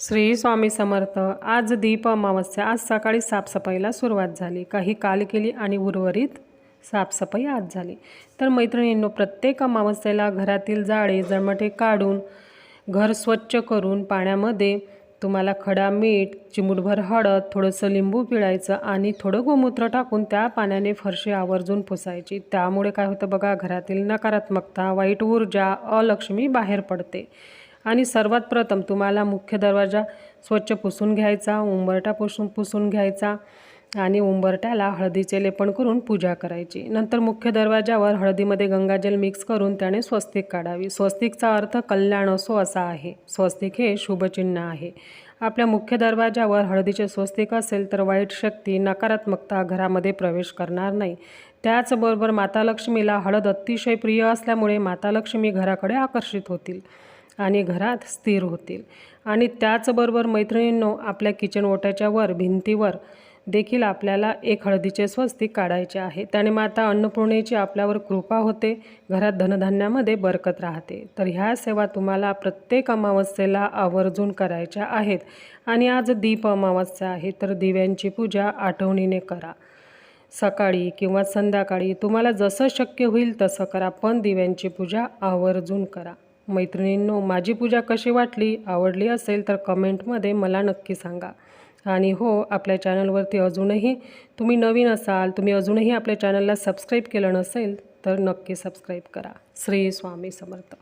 श्री स्वामी समर्थ। आज दीप अमावस्या। आज सकाळी साफसफाईला सुरुवात झाली। काही काल केली आणि उर्वरित साफसफाई आज झाली। तर मैत्रिणींनो, प्रत्येक अमावस्येला घरातील जाळे जळमटे काढून घर स्वच्छ करून पाण्यामध्ये तुम्हाला खडा मीठ, चिमूटभर हळद, थोडंसं लिंबू पिळायचं आणि थोडं गोमूत्र टाकून त्या पाण्याने फरशी आवर्जून पुसायची। त्यामुळे काय होतं बघा, घरातील नकारात्मकता, वाईट ऊर्जा, अलक्ष्मी बाहेर पडते। आणि सर्वात प्रथम तुम्हाला मुख्य दरवाजा स्वच्छ पुसून घ्यायचा, उंबरठा पुसून घ्यायचा आणि उंबरठ्याला हळदीचे लेपन करून पूजा करायची। नंतर मुख्य दरवाजावर हळदीमध्ये गंगाजल मिक्स करून त्याने स्वस्तिक काढावी। स्वस्तिकचा अर्थ कल्याण असो असा आहे। स्वस्तिक हे शुभचिन्ह आहे। आपल्या मुख्य दरवाजावर हळदीचे स्वस्तिक असेल तर वाईट शक्ती, नकारात्मकता घरामध्ये प्रवेश करणार नाही। त्याचबरोबर माता लक्ष्मीला हळद अतिशय प्रिय असल्यामुळे माता लक्ष्मी घराकडे आकर्षित होतील आणि घरात स्थिर होतील। आणि त्याचबरोबर मैत्रिणींनो, आपल्या किचन ओट्याच्या वर भिंतीवर देखील आपल्याला एक हळदीचे स्वस्तिक काढायचे आहे। त्याने माता अन्नपूर्णेची आपल्यावर कृपा होते, घरात धनधान्यामध्ये बरकत राहते। तर ह्या सेवा तुम्हाला प्रत्येक अमावस्येला आवर्जून करायच्या आहेत। आणि आज दीप अमावस्या आहे, तर दिव्यांची पूजा आठवणीने करा। सकाळी किंवा संध्याकाळी तुम्हाला जसं शक्य होईल तसं करा, पण दिव्यांची पूजा आवर्जून करा। मैत्रिणींनो, माझी पूजा कशी वाटली, आवडली असेल तर कमेंटमध्ये मला नक्की सांगा। आणि हो, आपल्या चॅनलवरती अजूनही तुम्ही नवीन असाल, तुम्ही अजूनही आपल्या चॅनलला सबस्क्राईब केलं नसेल तर नक्की सबस्क्राईब करा। श्री स्वामी समर्थ।